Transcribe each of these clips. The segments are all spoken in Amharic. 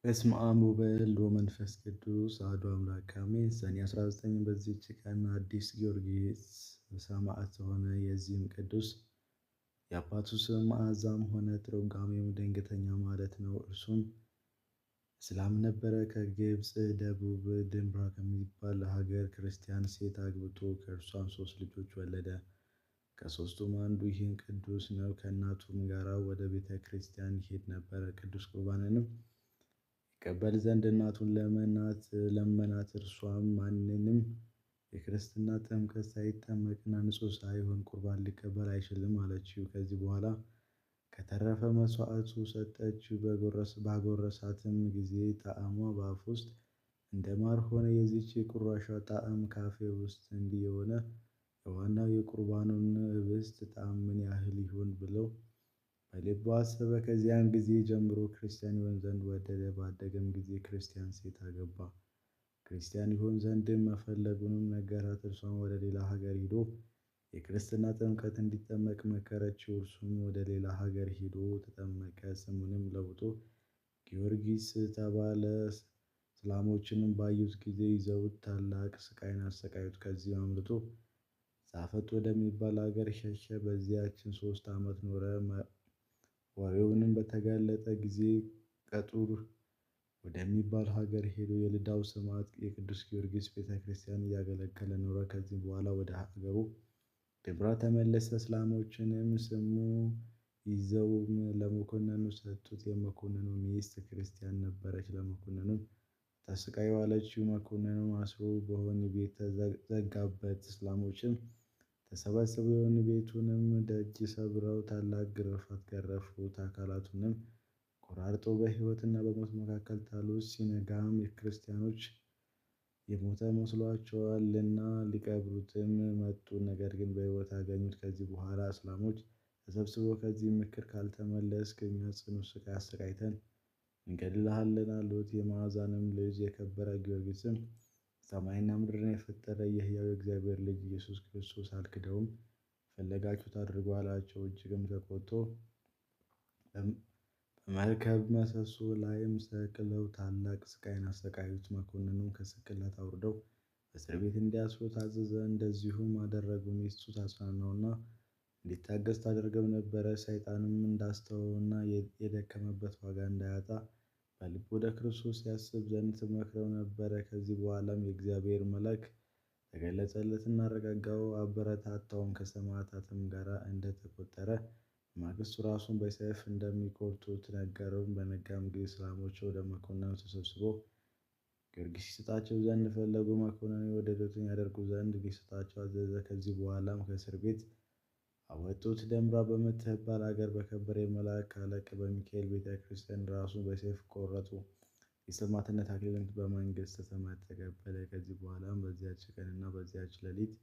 በስመ አብ ወወልድ ወመንፈስ ቅዱስ አሐዱ አምላክ አሜን። ሰኔ 19 በዚህች ቀን አዲስ ጊዮርጊስ ሰማዕት ሆነ። የዚህም ቅዱስ የአባቱ ስም መዓዛም ሆነ፣ ትርጓሜውም ድንገተኛ ማለት ነው። እርሱም እስላም ነበረ። ከግብፅ ደቡብ ድንብራ ከሚባል ሀገር ክርስቲያን ሴት አግብቶ ከእርሷም 3 ልጆች ወለደ። ከሦስቱም አንዱ ይህን ቅዱስ ነው። ከእናቱም ጋር ወደ ቤተ ክርስቲያን ይሄድ ነበር። ቅዱስ ቁርባንንም ይቀበል ዘንድ እናቱን ለመናት። እርሷም ማንንም የክርስትና ጥምቀት ሳይጠመቅና ንጹሕ ሳይሆን ቁርባን ሊቀበል አይችልም አለችው። ከዚህ በኋላ ከተረፈ መሥዋዕቱ ሰጠችው። ባጎረሳትም ጊዜ ጣዕሟ በአፍ ውስጥ እንደ ማር ሆነ። የዚህች የቁራሿ ጣዕም ካፌ ውስጥ እንዲህ የሆነ የዋናው የቁርባኑን ኅብስት ጣዕም ምን ያህል ይሆን ብለው በልቡ አሰበ። ከዚያን ጊዜ ጀምሮ ክርስቲያን ይሆን ዘንድ ወደደ። ባደገም ጊዜ ክርስቲያን ሴት አገባ። ክርስቲያን ይሆን ዘንድም መፈለጉንም ነገራት። እርሷም ወደ ሌላ ሀገር ሄዶ የክርስትና ጥምቀት እንዲጠመቅ መከረችው። እርሱም ወደ ሌላ ሀገር ሄዶ ተጠመቀ። ስሙንም ለውጦ ጊዮርጊስ ተባለ። እስላሞችንም ባዩት ጊዜ ይዘውት ታላቅ ስቃይን አሰቃዩት። ከዚህም አምልጦ ዛፈት ወደሚባል አገር ሸሸ። በዚያችም 3 ዓመት ኖረ። ወሬውንም በተገለጠ ጊዜ ቀጡር ወደሚባል ሀገር ሄዶ የልዳው ሰማዕት የቅዱስ ጊዮርጊስ ቤተ ክርስቲያን እያገለገለ ኖረ። ከዚህ በኋላ ወደ ሀገሩ ድንብራ ተመለሰ። እስላሞችንም ስሙ ይዘውም ለመኮንኑ ሰጡት። የመኮንኑ ሚስት ክርስቲያን ነበረች። ለመኮንኑም ታሰቃየው አለችው። መኮንኑም አስሮ በወህኒ ቤት ዘጋበት። እስላሞችም ተሰበሰቡ። የወህኒ ቤቱንም ደጅ ሰብረው ታላቅ ግርፋት ገረፉት። አካላቱንም ቆራርጠው በሕይወትና በሞት መካከል ጣሉት። ሲነጋም ክርስቲያኖች የሞተ መስሏቸዋልና ሊቀብሩትም መጡ። ነገር ግን በሕይወት አገኙት። ከዚህ በኋላ እስላሞች ተሰብስበው ከዚህ ምክር ካልተመለስክ እኛ ጽኑ ሥቃይ አሰቃይተን እንገድልሃለን አሉት። የመዓዛንም ልጅ የከበረ ጊዮርጊስም ሰማይና ምድርን የፈጠረ የሕያው የእግዚአብሔር ልጅ ኢየሱስ ክርስቶስ አልክደውም፣ የፈለጋችሁት አድርጉ አላቸው። እጅግም ተቆጥቶ በመርከብ ምሰሶ ላይም ሰቅለው ታላቅ ስቃይን አሰቃዩት። መኮንኑም ከስቅላት አውርደው በእስር ቤት እንዲያስሩት ታዘዘ። እንደዚሁም አደረጉ። ሚስቱ ታጽናናውና እንዲታገስ ታደርገው ነበረ። ሰይጣንም እንዳስተወውና የደከመበት ዋጋ እንዳያጣ በልቡ ወደ ክርስቶስ ያስብ ዘንድ ትመክረው ነበረ። ከዚህ በኋላም የእግዚአብሔር መልአክ ተገለጸለትና አረጋጋው፣ አበረታታውም። ከሰማዕታትም ጋር እንደተቆጠረ በማግስቱ ራሱን በሰይፍ እንደሚቆርጡት ነገረው። በነጋም ጊዜ እስላሞች ወደ መኮንኑ ተሰብስበው ጊዮርጊስ ይሰጣቸው ዘንድ ፈለጉ። መኮንኑ የወደዱትን ያደርጉ ዘንድ ሊሰጣቸው አዘዘ። ከዚህ በኋላም ከእስር ቤት አወጡት። ደንብራ በምትባል አገር በከበረ የመላእክት አለቃ በሚካኤል ቤተ ክርስቲያን ራሱን በሰይፍ ቆረጡ። የሰማዕትነት አክሊልን በመንግሥተ ሰማያት ተቀበለ። ከዚህ በኋላም በዚያች ቀንና በዚያች ሌሊት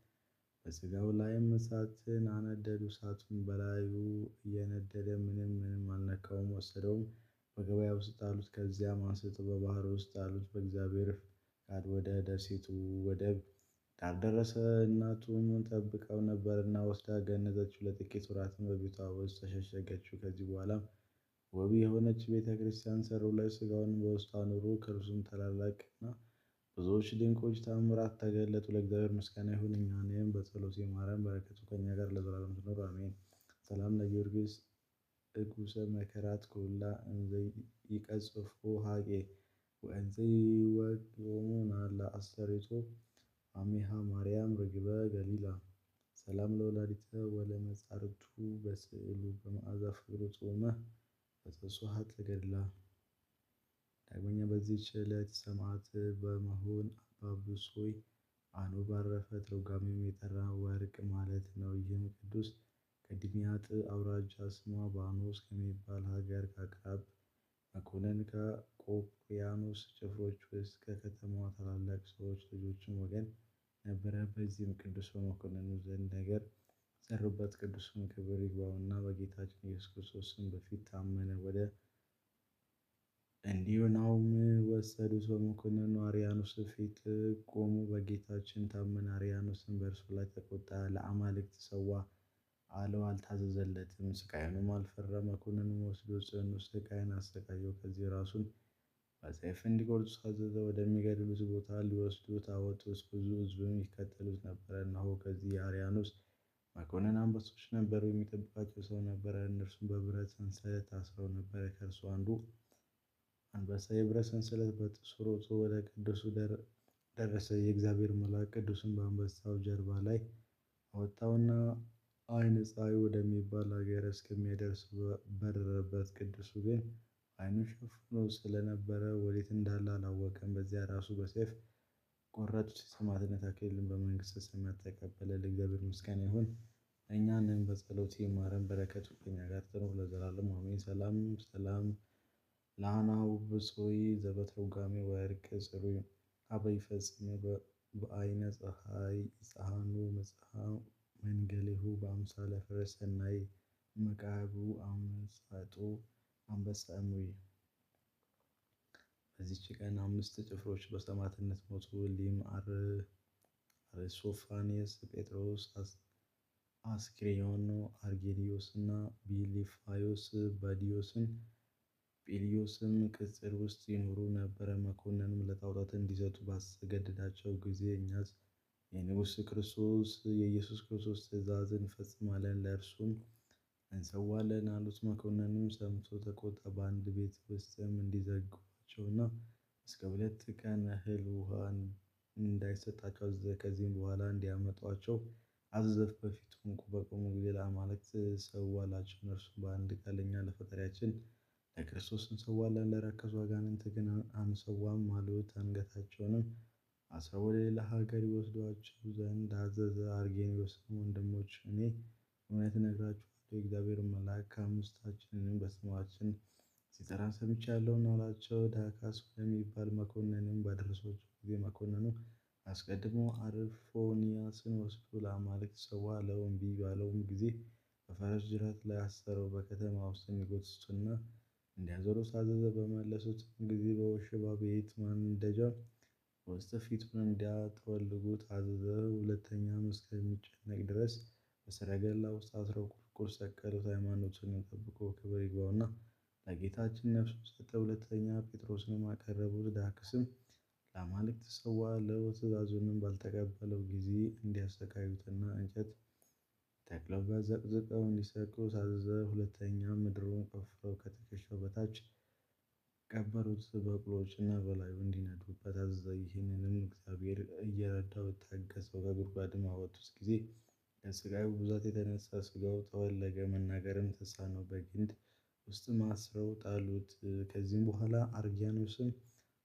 በሥጋው ላይም እሳትን አነደዱ። እሳቱም በላዩ እየነደደ ምንም አልነካውም። ወሰደውም በገበያ ውስጥ ጣሉት። ከዚያም አንስተው በባሕር ውስጥ ጣሉት። በእግዚአብሔር ፈቃድ ወደ ደሴቱ ወደብ ዳር ደረሰ። እናቱም ጠብቀው ነበርና ወስዳ ገነዘችው። ለጥቂት ወራትም በቤቷ ውስጥ ተሸሸገችው። ከዚህ በኋላም ውብ የሆነች ቤተ ክርስቲያን ሠሩለት። ሥጋውንም በውስጡ አኖሩ። ከእርሱም ታላላቅና ብዙዎች ድንቆች ተአምራት ተገለጡ። ለእግዚአብሔር ምስጋና ይሁን፣ እኛንም በጸሎቱ ይማረን፣ በረከቱ ከእኛ ጋር ለዘላለም ትኑር አሜን። ሰላም ለጊዮርጊስ እጉሰ መከራት ኩላ እንዘ ይቀጽፎ ሀቄ ወእንዘ ይወግኦሙ ናላ አስተሪቶ አሜሃ ማርያም ርግበ ገሊላ። ሰላም ለወላዲተ ወለመጻርቱ በስዕሉ በመዓዛ ፍቅሩ ጾመ በተስዋሃት ገድላ። ዳግመኛ በዚህች ዕለት ሰማዕት በመሆን አባ ብሶይ አኑብ አረፈ። ትርጓሜውም የጠራ ወርቅ ማለት ነው። ይህም ቅዱስ ከድምያጥ አውራጃ ስሟ ባኖስ ከሚባል ሀገር ከአቅራብ መኮንን ከቆጵርያኖስ ጭፍሮች ውስጥ ከከተማዋ ታላላቅ ሰዎች ልጆችም ወገን ነበረ። በዚህም ቅዱስ በመኮንኑ ዘንድ ነገር ሰሩበት። ቅዱስም ክብር ይግባውና በጌታችን ኢየሱስ ክርስቶስ ስም በፊት ታመነ። ወደ እንዲሁናውም ወሰዱት። በመኮንኑ አርያኖስ ፊት ቆሙ። በጌታችን ታመነ። አርያኖስም በእርሱ ላይ ተቆጣ። ለአማልክት ሰዋ አለው፣ አልታዘዘለትም። ስቃዩንም አልፈራም። መኮንኑም ወስዶ ጽኑ ስቃይን አሰቃየው። ከዚህ ራሱን በሰይፍ እንዲቆርጡት አዘዘ። ወደሚገድሉት ቦታ ሊወስዱት አወጡት። ብዙ ሕዝብም ይከተሉት ነበር። እነሆ ከዚህ የአርያኖስ መኮንን አንበሶች ነበሩ። የሚጠብቃቸው ሰው ነበረ። እነርሱም በብረት ሰንሰለት ታስረው ነበር። ከእርሱ አንዱ አንበሳ የብረት ሰንሰለት በጥሶ ሮጦ ወደ ቅዱሱ ደረሰ። የእግዚአብሔር መልአክ ቅዱስን በአንበሳው ጀርባ ላይ አወጣውና ዓይነ ፀሐይ ወደሚባል አገር እስከሚያደርስ በረረበት። ቅዱሱ ግን ዓይኑን ሸፍኖ ስለነበረ ወዴት እንዳለ አላወቀም። በዚያ ራሱ በሰይፍ ቆረጡት። የሰማዕትነት አክሊልን በመንግሥተ ሰማያት ተቀበለ። ለእግዚአብሔር ምስጋና ይሁን፣ እኛንም በጸሎቱ ይማረን፣ በረከቱ ከእኛ ጋር ትኑር ለዘላለሙ አሜን። ሰላም ሰላም ለአናሁ ብፁዕ ዘበትርጓሜ ወርቅ ጽሩይ አበ ይፈጽም በአይነ ፀሐይ ይጸሐኑ መጽሐ መንገሌሁ በአምሳለ ፈረስ ሰናይ መቃቡ አመሳጡ አንበሳ እሙይ። በዚች ቀን 5 ጭፍሮች በሰማዕትነት ሞቱ። እሊህም አርሶፋኔስ፣ ጴጥሮስ፣ አስክሬዮን፣ አርጌሊዮስ እና ቢሊፋዮስ ባዲዮስን ጵልዮስም ቅጽር ውስጥ ይኖሩ ነበር። መኮንኑም ለጣዖታት እንዲሰጡ ባስገደዳቸው ጊዜ እኛስ የንጉሥ ክርስቶስ የኢየሱስ ክርስቶስ ትእዛዝ እንፈጽማለን፣ ለእርሱም እንሰዋለን አሉት። መኮንኑም ሰምቶ ተቆጣ። በአንድ ቤት ውስጥም እንዲዘግቧቸውና እስከ 2 ቀን እህል ውሃ እንዳይሰጣቸው አዘዘ። ከዚህም በኋላ እንዲያመጧቸው አዘዘ። በፊቱም በቆሙ ጊዜ ለአማልክት ሰው አላቸው። እነርሱም በአንድ ቃል እኛ ለፈጣሪያችን ለክርስቶስ እንሰዋለን፣ ለረከሱ አጋንንት ግን አንሰዋም አሉት። አንገታቸውንም አስረው ወደ ሌላ ሀገር ይወስዷቸው ዘንድ አዘዘ። አርጌኒዮስም ወንድሞች እኔ እውነት እነግራችኋለሁ የእግዚአብሔር መልአክ ከአምስታችንንም በስማችን ሲጠራን ሰምቻለሁና አላቸው። ዳካስ ወደሚባል መኮንንም ባደረሷቸው ጊዜ መኮንኑ አስቀድሞ አርፎንያስን ወስዶ ለአማልክት ሰዋ አለው። እምቢ ባለውም ጊዜ በፈረስ ጅራት ላይ አሰረው። በከተማ ውስጥ እንዲጎትቱትና እንዲያዞሩት አዘዘ። በመለሱትም ጊዜ በወሸባ ቤት ማንደጃ ውስጥ ፊቱን እንዲያጠወልጉት አዘዘ። ሁለተኛም እስከሚጨነቅ ድረስ በሰረገላ ውስጥ አስረው ቁልቁል ሰቀሉት። ሃይማኖቱን ጠብቆ ክብር ይግባውና ለጌታችን ነፍሱን ሰጠ። ሁለተኛ ጴጥሮስንም አቀረቡት። ዳክስም ለአማልክት ሰዋ አለው። ትእዛዙንም ባልተቀበለው ጊዜ እንዲያሰቃዩትና እንጨት ተክለው ዘቅዝቀው እንዲሰቅሉት አዘዘ። ሁለተኛም ምድሩን ቆፍረው ከትከሻው በታች ቀበሩት። በቅሎችና በላዩ እንዲነዱበት አዘዘ። ይህንንም እግዚአብሔር እየረዳው ታገሰው። ከጉድጓድም አወጡት ጊዜ ከስቃዩ ብዛት የተነሳ ስጋው ጠወለገ፣ መናገርም ተሳነው። በግንድ ውስጥም አስረው ጣሉት። ከዚህም በኋላ አርጊያኖስን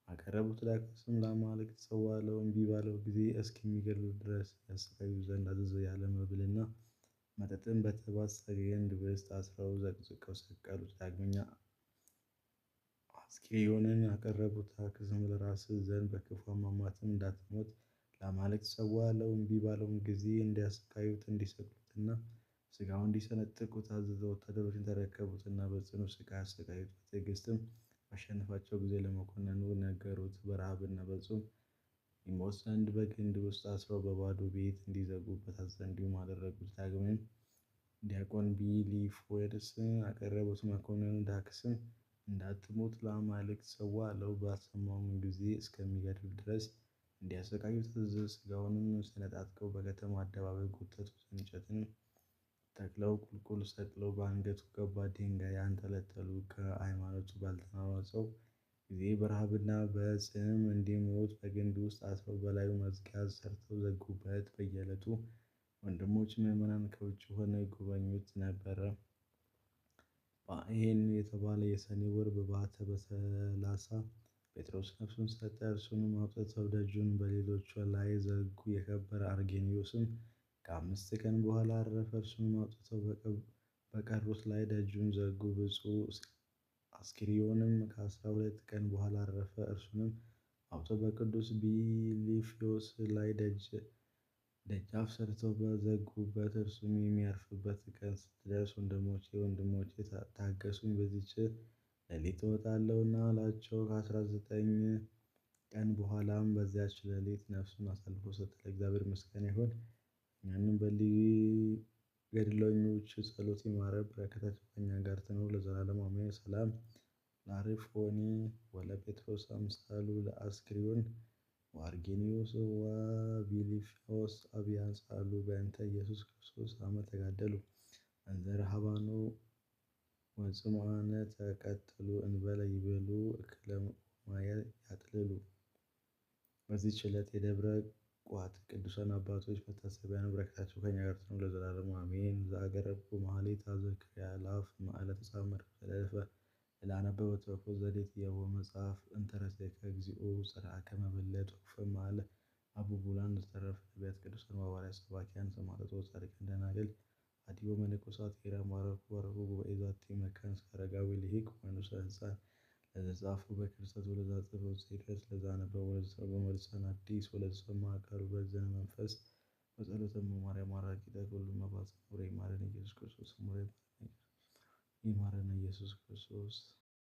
አቀረቡት። ዳክስም ለአማልክት ሰዋ አለው። እምቢ ባለው ጊዜ እስከሚገድሉት ድረስ ያሰቃዩ ዘንድ አዘዘ። ያለ መብልና መጠጥን በተባሰ ግንድ ውስጥ አስረው ዘቅዝቀው ሰቀሉት። ዳግመኛ አስክሬዮንን አቀረቡት። ዳክስም ለራስህ ዘንድ በክፉ አሟሟትም እንዳትሞት ለአማልክት ሰዋ አለው። እምቢ ባለውም ጊዜ እንዲያሰቃዩት እንዲሰቅሉትና ስጋውን እንዲሰነጥቁት አዘዘ። ወታደሮችን ተረከቡትና በጽኑ ስቃይ አሰቃዩት። በትዕግስትም ባሸነፋቸው ጊዜ ለመኮንኑ ነገሩት። በረሃብና በጾም ይሞት ዘንድ በግንድ ውስጥ አስረው በባዶ ቤት እንዲዘጉበት አዘዘ። እንዲሁም አደረጉት። ዳግመኛም ዲያቆን ቢሊፎርስን አቀረቡት። መኮንኑ ዳክስም እንዳትሞት ለአማልክት ሰዋ አለው። ባሰማውም ጊዜ እስከሚገድሉት ድረስ እንዲያሰቃዩት አዘዘ። ስጋውንም ሰነጣጥቀው በከተማ አደባባይ ጎተቱት። እንጨትን ተክለው ቁልቁል ሰቅለው በአንገቱ ከባድ ድንጋይ አንጠለጠሉ። ከሃይማኖቱ ባልተናወጸው ጊዜ በረሃብና በጽም እንዲሞት በግንድ ውስጥ አስረው በላዩ መዝጊያ ሰርተው ዘጉበት። በየዕለቱ ወንድሞች ምዕመናን ከውጭ ሆነው ይጎበኙት ነበረ። ይህን የተባለ የሰኔ ወር በባተ በ30 ጴጥሮስ ነፍሱን ሰጠ። እርሱንም አውጥተው ደጁን በሌሎቹ ላይ ዘጉ። የከበረ አርጌኒዮስም ከ5 ቀን በኋላ አረፈ። እርሱንም አውጥተው በቀሩት ላይ ደጁን ዘጉ። ብፁዕ አስክሬዮንም ከ12 ቀን በኋላ አረፈ። እርሱንም አውጥተው በቅዱስ ቢሊፍዮስ ላይ ደጃፍ ሰርተው በዘጉበት። እርሱም የሚያርፍበት ቀን ስትደርስ ወንድሞቼ ታገሱኝ፣ በዚች ሌሊት እወጣለሁና አላቸው። ከ19 ቀን በኋላም በዚያች ሌሊት ነፍሱን አሳልፎ ሰጠ። ለእግዚአብሔር ምስጋና ይሁን፣ እኛንም በገድለኞች ጸሎት ይማረን፣ በረከታቸው ከእኛ ጋር ትኑር ለዘላለሙ አሜን። ሰላም ላርፎኒ ወለጴጥሮስ አምሳሉ ለአስክሪዮን ወአርጌኒዮስ ወቢሊፊዮስ አብያንሳሉ በእንተ ኢየሱስ ክርስቶስ አመ ተጋደሉ እንዘ ረሃባኑ ወጽምዓነ ተቀተሉ እንበለ ይቤሉ እክለ ማየ ያጥልሉ። በዚህች ዕለት የደብረ ቋት ቅዱሳን አባቶች መታሰቢያ ነው። በረከታቸው ከእኛ ጋር ትኑር ለዘላለሙ አሜን። ዘአገረብኩ መኃሌተ አዘክርያ ለአፍ መዋዕለ ተጸምዱ ዘልፈ ለአነበበ ተወከፍ ዘዴትየ ወመጽሐፍ እንተረሰይከ እግዚኦ ጸርዐከ መበለት ወኩፈ እምአለ አቡቡላን ዘተረፈ ነቢያት ቅዱሳን ሐዋርያት ሰባክያን ሰማዕታት ወጻድቃን ደናግል አድኅዮ መነኮሳት ሄራን ባረኩ ባረኩ ጉባኤ ዛቲ መካን እስከ አረጋዊ ልሂቅ ወንዑሰ ሕፃን ለዘጻፉ በክርታስ ወለዘጻፈ በዘይደርስ ለዘአነበበ ወለዘተርጎመ በልሳነ ሐዲስ ወለዘሰምዐ ቃሎ በእዝነ መንፈስ በጸሎተሙ ማርያም አራቂተ ኩሉ እም አባጽሕነ ይማረን ኢየሱስ ክርስቶስ ይማረን ኢየሱስ ክርስቶስ።